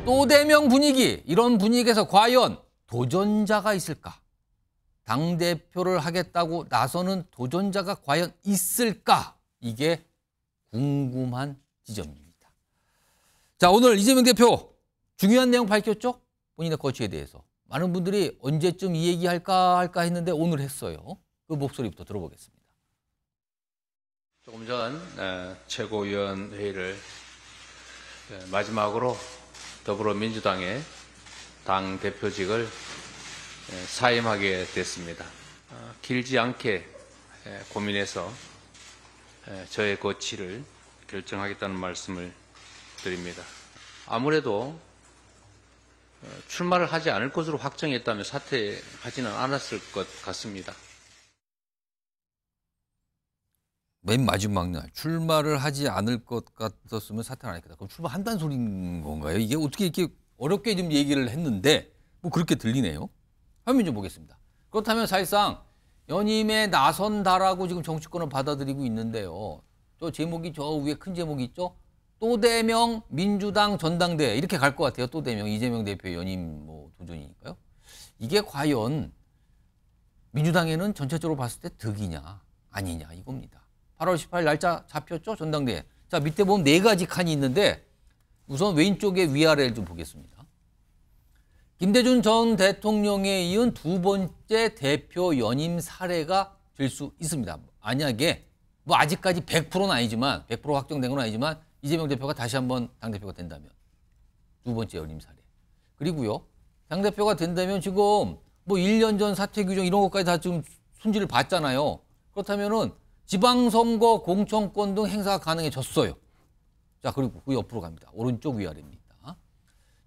또대명 분위기, 이런 분위기에서 과연 도전자가 있을까? 당대표를 하겠다고 나서는 도전자가 과연 있을까? 이게 궁금한 지점입니다. 자, 오늘 이재명 대표 중요한 내용 밝혔죠? 본인의 거취에 대해서. 많은 분들이 언제쯤 이 얘기할까 했는데 오늘 했어요. 그 목소리부터 들어보겠습니다. 조금 전 최고위원회의를 마지막으로 더불어민주당의 당대표직을 사임하게 됐습니다. 길지 않게 고민해서 저의 거취를 결정하겠다는 말씀을 드립니다. 아무래도 출마를 하지 않을 것으로 확정했다면 사퇴하지는 않았을 것 같습니다. 맨 마지막 날 출마를 하지 않을 것 같았으면 사퇴를 안 했겠다. 그럼 출마한다는 소리인 건가요? 이게 어떻게 이렇게 어렵게 좀 얘기를 했는데 뭐 그렇게 들리네요. 화면 좀 보겠습니다. 그렇다면 사실상 연임에 나선다라고 지금 정치권을 받아들이고 있는데요. 저 제목이 저 위에 큰 제목이 있죠. 또대명 민주당 전당대회 이렇게 갈 것 같아요. 또대명 이재명 대표 연임 뭐 도전이니까요. 이게 과연 민주당에는 전체적으로 봤을 때 득이냐 아니냐 이겁니다. 8월 18일 날짜 잡혔죠? 전당대회. 자, 밑에 보면 4가지 칸이 있는데 우선 왼쪽에 위아래를 좀 보겠습니다. 김대중 전 대통령에 이은 두 번째 대표 연임 사례가 될 수 있습니다. 만약에 뭐 아직까지 100%는 아니지만 100% 확정된 건 아니지만 이재명 대표가 다시 한번 당대표가 된다면 두 번째 연임 사례. 그리고요. 당대표가 된다면 지금 뭐 1년 전 사퇴 규정 이런 것까지 다 지금 순지를 봤잖아요. 그렇다면은 지방선거 공천권 등 행사가 가능해졌어요. 자, 그리고 그 옆으로 갑니다. 오른쪽 위아래입니다.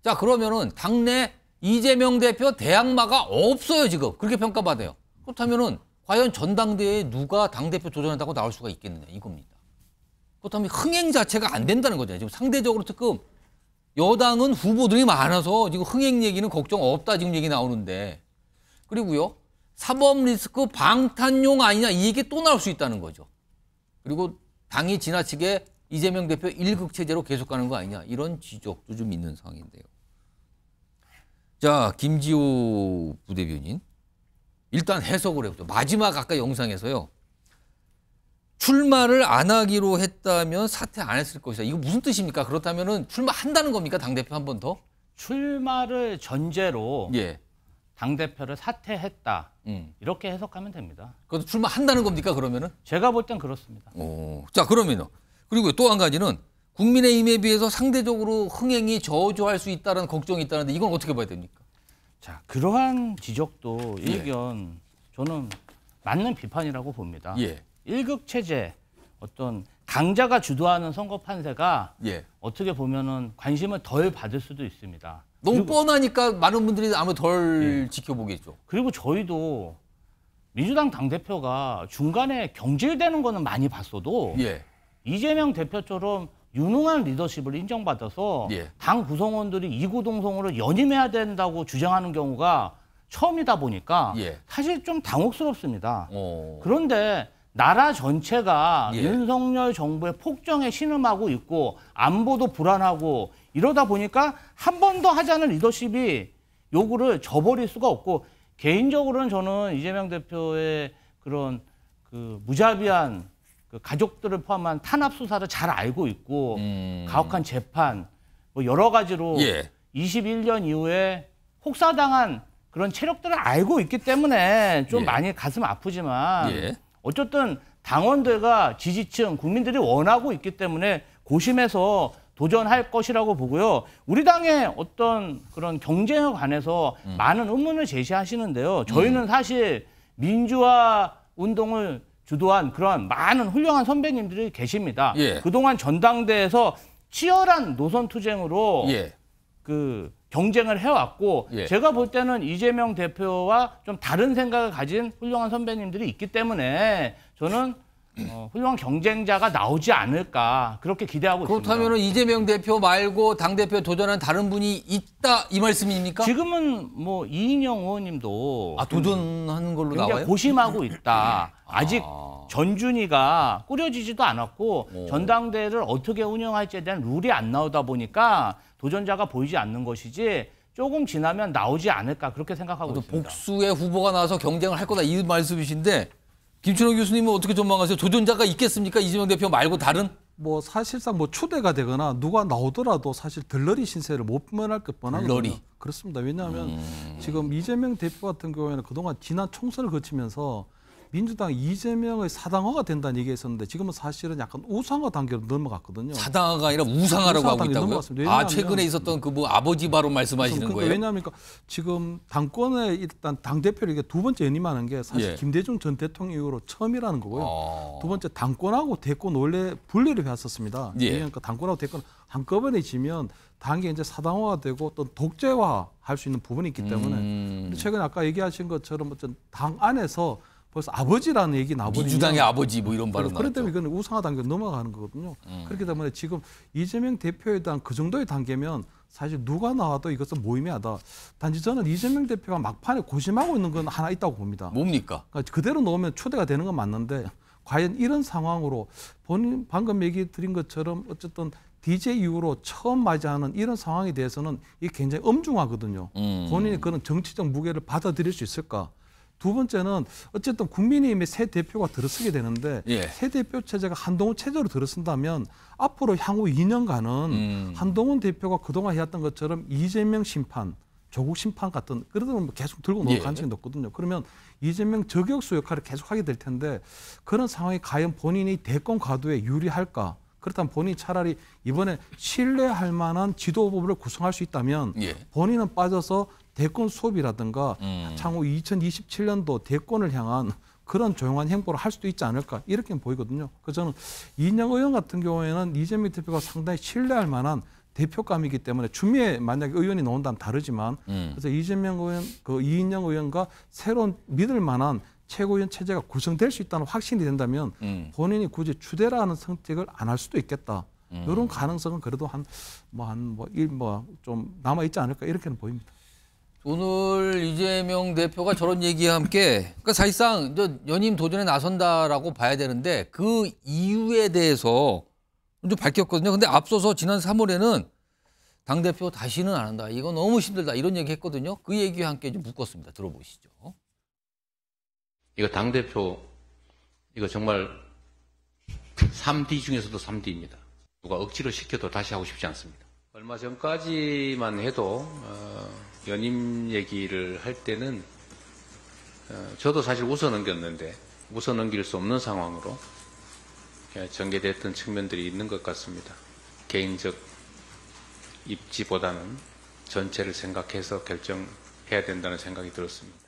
자, 그러면은 당내 이재명 대표 대항마가 없어요, 지금. 그렇게 평가받아요. 그렇다면은 과연 전당대회에 누가 당대표 도전한다고 나올 수가 있겠느냐, 이겁니다. 그렇다면 흥행 자체가 안 된다는 거잖아요. 지금 상대적으로 특히 여당은 후보들이 많아서 지금 흥행 얘기는 걱정 없다, 지금 얘기 나오는데. 그리고요. 사법 리스크 방탄용 아니냐 이 얘기 또 나올 수 있다는 거죠. 그리고 당이 지나치게 이재명 대표 1극 체제로 계속 가는 거 아니냐 이런 지적도 좀 있는 상황인데요. 자, 김지호 부대변인 일단 해석을 해보죠. 마지막 아까 영상에서요. 출마를 안 하기로 했다면 사퇴 안 했을 것이다. 이거 무슨 뜻입니까? 그렇다면은 출마한다는 겁니까? 당대표 한 번 더? 출마를 전제로 예. 당대표를 사퇴했다. 이렇게 해석하면 됩니다. 그것도 출마한다는 겁니까, 그러면은? 제가 볼 땐 그렇습니다. 자, 그러면은. 그리고 또 한 가지는 국민의힘에 비해서 상대적으로 흥행이 저조할 수 있다는 걱정이 있다는데 이건 어떻게 봐야 됩니까? 자, 그러한 지적도 예. 일견 저는 맞는 비판이라고 봅니다. 예. 1극 체제, 어떤 강자가 주도하는 선거 판세가 예. 어떻게 보면은 관심을 덜 받을 수도 있습니다. 너무 뻔하니까 많은 분들이 아마 덜 지켜보겠죠. 그리고 저희도 민주당 당대표가 중간에 경질되는 거는 많이 봤어도 예. 이재명 대표처럼 유능한 리더십을 인정받아서 예. 당 구성원들이 이구동성으로 연임해야 된다고 주장하는 경우가 처음이다 보니까 예. 사실 좀 당혹스럽습니다. 어. 그런데 나라 전체가 예. 윤석열 정부의 폭정에 신음하고 있고 안보도 불안하고 이러다 보니까 한 번 더 하자는 리더십이 요구를 저버릴 수가 없고 개인적으로는 저는 이재명 대표의 그런 그 무자비한 그 가족들을 포함한 탄압 수사를 잘 알고 있고 가혹한 재판 뭐 여러 가지로 예. 21년 이후에 혹사당한 그런 체력들을 알고 있기 때문에 좀 예. 많이 가슴 아프지만 예. 어쨌든 당원들과 지지층, 국민들이 원하고 있기 때문에 고심해서 도전할 것이라고 보고요. 우리 당의 어떤 그런 경쟁에 관해서 많은 의문을 제시하시는데요. 저희는 사실 민주화 운동을 주도한 그런 많은 훌륭한 선배님들이 계십니다. 예. 그동안 전당대에서 치열한 노선 투쟁으로 예. 그 경쟁을 해왔고 예. 제가 볼 때는 이재명 대표와 좀 다른 생각을 가진 훌륭한 선배님들이 있기 때문에 저는 훌륭한 경쟁자가 나오지 않을까 그렇게 기대하고 있습니다. 그렇다면 이재명 대표 말고 당대표 도전한 다른 분이 있다 이 말씀입니까? 지금은 뭐 이인영 의원님도 도전하는 걸로 굉장히 나와요? 고심하고 있다. 아직 전준위가 꾸려지지도 않았고 전당대회를 어떻게 운영할지에 대한 룰이 안 나오다 보니까 도전자가 보이지 않는 것이지 조금 지나면 나오지 않을까 그렇게 생각하고 있습니다. 복수의 후보가 나와서 경쟁을 할 거다 이 말씀이신데 김춘호 교수님은 어떻게 전망하세요? 도전자가 있겠습니까? 이재명 대표 말고 다른? 뭐 사실상 뭐 추대가 되거나 누가 나오더라도 사실 들러리 신세를 못 면할 것 뻔하거든요. 들러리. 그렇습니다. 왜냐하면 지금 이재명 대표 같은 경우에는 그동안 지난 총선을 거치면서 민주당 이재명의 사당화가 된다는 얘기가 있었는데 지금은 사실은 약간 우상화 단계로 넘어갔거든요. 사당화가 아니라 우상화라고 우상화 하고 단계로 있다고요? 넘어갔습니다. 아 왜냐하면 최근에 있었던 그 뭐 아버지 발언 말씀하시는 그러니까 거예요? 왜냐하면 지금 당권에 일단 당 대표를 이게 두 번째 연임하는 게 사실 예. 김대중 전 대통령 이후로 처음이라는 거고요. 어. 두 번째 당권하고 대권 원래 분리를 해왔었습니다. 예. 그러니까 당권하고 대권 한꺼번에 지면 당이 이제 사당화가 되고 또 독재화 할 수 있는 부분이 있기 때문에 최근에 아까 얘기하신 것처럼 어떤 당 안에서 벌써 아버지라는 얘기 나버리면 민주당의 아버지 뭐 이런 발언 그렇기 때문에 나왔죠. 이건 우상화 단계로 넘어가는 거거든요. 그렇기 때문에 지금 이재명 대표에 대한 그 정도의 단계면 사실 누가 나와도 이것은 무의미하다. 단지 저는 이재명 대표가 막판에 고심하고 있는 건 하나 있다고 봅니다. 뭡니까? 그러니까 그대로 놓으면 초대가 되는 건 맞는데 과연 이런 상황으로 본인 방금 얘기 드린 것처럼 어쨌든 DJ 이후로 처음 맞이하는 이런 상황에 대해서는 이게 굉장히 엄중하거든요. 본인이 그런 정치적 무게를 받아들일 수 있을까? 두 번째는 어쨌든 국민의힘의 새 대표가 들어서게 되는데 예. 새 대표 체제가 한동훈 체제로 들어선다면 앞으로 향후 2년간은 한동훈 대표가 그동안 해왔던 것처럼 이재명 심판, 조국 심판 같은 그런 걸 계속 들고 놓을 예. 가능성이 높거든요. 그러면 이재명 저격수 역할을 계속 하게 될 텐데 그런 상황이 과연 본인이 대권 과도에 유리할까? 그렇다면 본인이 차라리 이번에 신뢰할 만한 지도부를 구성할 수 있다면 예. 본인은 빠져서 대권 수업이라든가 향후 2027년도 대권을 향한 그런 조용한 행보를 할 수도 있지 않을까 이렇게 보이거든요. 그래서 저는 이인영 의원 같은 경우에는 이재명 대표가 상당히 신뢰할 만한 대표감이기 때문에 추미애 만약에 의원이 나온다면 다르지만 그래서 이재명 의원, 그 이인영 의원과 새로운 믿을 만한 최고위원 체제가 구성될 수 있다는 확신이 된다면 본인이 굳이 추대라는 선택을 안 할 수도 있겠다. 이런 가능성은 그래도 좀 남아 있지 않을까 이렇게는 보입니다. 오늘 이재명 대표가 저런 얘기와 함께 그러니까 사실상 연임 도전에 나선다라고 봐야 되는데 그 이유에 대해서 좀 밝혔거든요. 근데 앞서서 지난 3월에는 당대표 다시는 안 한다. 이거 너무 힘들다. 이런 얘기 했거든요. 그 얘기와 함께 좀 묶었습니다. 들어보시죠. 이거 당대표, 이거 정말 3D 중에서도 3D입니다. 누가 억지로 시켜도 다시 하고 싶지 않습니다. 얼마 전까지만 해도 연임 얘기를 할 때는 저도 사실 웃어 넘겼는데 웃어 넘길 수 없는 상황으로 전개됐던 측면들이 있는 것 같습니다. 개인적 입지보다는 전체를 생각해서 결정해야 된다는 생각이 들었습니다.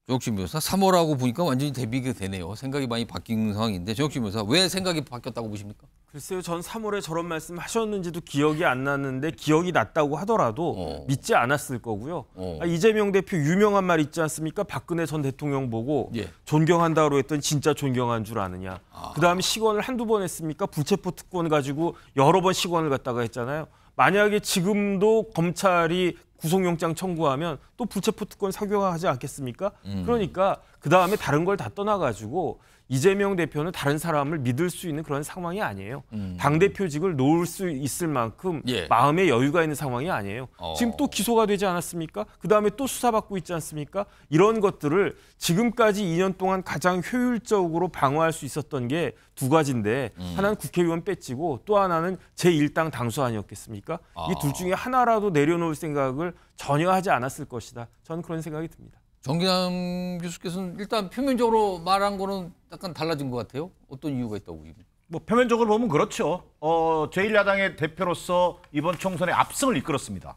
정혁진 변호사 3월하고 보니까 완전히 대비가 되네요. 생각이 많이 바뀐 상황인데 정혁진 변호사 왜 생각이 바뀌었다고 보십니까? 글쎄요, 전 3월에 저런 말씀 하셨는지도 기억이 안 나는데 기억이 났다고 하더라도 믿지 않았을 거고요. 이재명 대표 유명한 말 있지 않습니까? 박근혜 전 대통령 보고 예. 존경한다고 했더니 진짜 존경한 줄 아느냐. 그다음에 시권을 한두 번 했습니까? 부체포 특권 가지고 여러 번 시권을 갖다가 했잖아요. 만약에 지금도 검찰이 구속영장 청구하면 또 부체포 특권 사교화하지 않겠습니까? 그러니까 그다음에 다른 걸 다 떠나가지고 이재명 대표는 다른 사람을 믿을 수 있는 그런 상황이 아니에요. 당대표직을 놓을 수 있을 만큼 예. 마음의 여유가 있는 상황이 아니에요. 지금 또 기소가 되지 않았습니까? 그다음에 또 수사받고 있지 않습니까? 이런 것들을 지금까지 2년 동안 가장 효율적으로 방어할 수 있었던 게 두 가지인데 하나는 국회의원 빼치고 또 하나는 제1당 당수 아니었겠습니까? 이 둘 중에 하나라도 내려놓을 생각을 전혀 하지 않았을 것이다. 저는 그런 생각이 듭니다. 정기남 교수께서는 일단 표면적으로 말한 거는 약간 달라진 것 같아요. 어떤 이유가 있다고 보십니까? 뭐 표면적으로 보면 그렇죠. 제1야당의 대표로서 이번 총선에 압승을 이끌었습니다.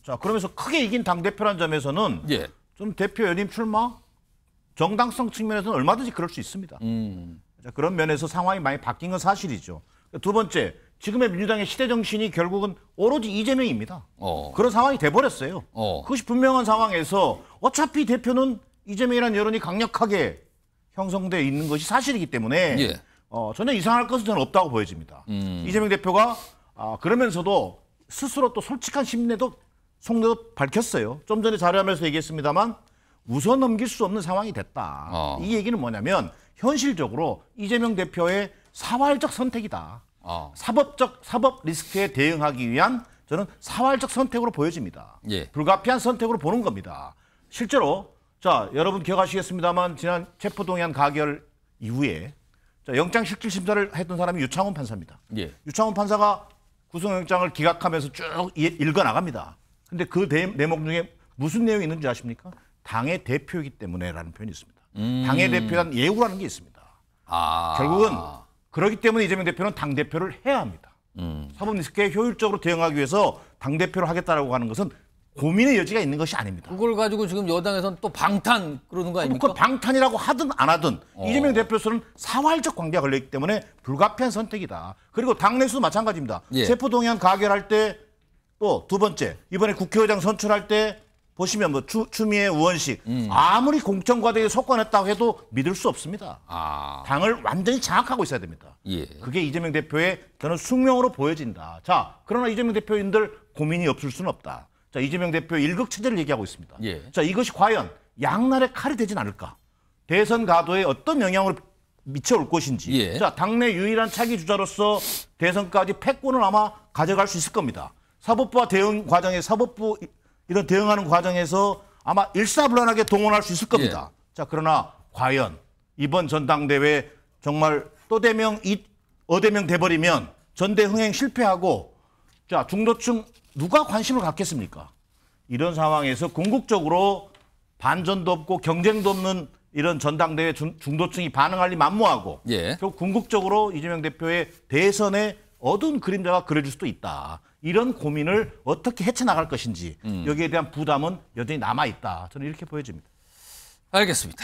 자, 그러면서 크게 이긴 당대표란 점에서는 예. 좀 대표 연임 출마 정당성 측면에서는 얼마든지 그럴 수 있습니다. 자, 그런 면에서 상황이 많이 바뀐 건 사실이죠. 두 번째, 지금의 민주당의 시대 정신이 결국은 오로지 이재명입니다. 그런 상황이 돼버렸어요. 그것이 분명한 상황에서 어차피 대표는 이재명이라는 여론이 강력하게 형성돼 있는 것이 사실이기 때문에 예. 전혀 이상할 것은 저는 없다고 보여집니다. 이재명 대표가 그러면서도 스스로 또 솔직한 속내도 밝혔어요. 좀 전에 자료하면서 얘기했습니다만 웃어 넘길 수 없는 상황이 됐다. 이 얘기는 뭐냐면 현실적으로 이재명 대표의 사활적 선택이다. 사법 리스크에 대응하기 위한 저는 사활적 선택으로 보여집니다. 예. 불가피한 선택으로 보는 겁니다. 실제로 자 여러분 기억하시겠습니다만 지난 체포동의안 가결 이후에 자, 영장실질심사를 했던 사람이 유창훈 판사입니다. 예. 유창훈 판사가 구속영장을 기각하면서 쭉 읽어나갑니다. 근데 그 대목 중에 무슨 내용이 있는지 아십니까? 당의 대표이기 때문에라는 표현이 있습니다. 당의 대표에 대한 예우라는 게 있습니다. 결국은 그렇기 때문에 이재명 대표는 당대표를 해야 합니다. 사법 리스크에 효율적으로 대응하기 위해서 당대표를 하겠다라고 하는 것은 고민의 여지가 있는 것이 아닙니다. 그걸 가지고 지금 여당에서는 또 방탄 그러는 거 아닙니까? 그 방탄이라고 하든 안 하든 이재명 대표로서는 사활적 관계가 걸려있기 때문에 불가피한 선택이다. 그리고 당내에서도 마찬가지입니다. 예. 체포동의안 가결할 때 또 두 번째 이번에 국회의장 선출할 때 보시면 뭐 추미애 우원식 아무리 공천과대에 속관했다고 해도 믿을 수 없습니다. 당을 완전히 장악하고 있어야 됩니다. 예. 그게 이재명 대표의 저는 숙명으로 보여진다. 자, 그러나 이재명 대표인들 고민이 없을 수는 없다. 자, 이재명 대표의 일극체제를 얘기하고 있습니다. 예. 자, 이것이 과연 양날의 칼이 되진 않을까? 대선 가도에 어떤 영향을 미쳐올 것인지. 예. 자, 당내 유일한 차기 주자로서 대선까지 패권을 아마 가져갈 수 있을 겁니다. 사법부와 대응 과정에 사법부 이런 대응하는 과정에서 아마 일사불란하게 동원할 수 있을 겁니다. 자, 그러나 과연 이번 전당대회 정말 또대명 어대명 돼버리면 전대 흥행 실패하고 자, 중도층 누가 관심을 갖겠습니까? 이런 상황에서 궁극적으로 반전도 없고 경쟁도 없는 이런 전당대회 중도층이 반응할 리 만무하고 예. 결국 궁극적으로 이재명 대표의 대선에 어두운 그림자가 그려질 수도 있다. 이런 고민을 어떻게 헤쳐나갈 것인지 여기에 대한 부담은 여전히 남아있다. 저는 이렇게 보여집니다. 알겠습니다.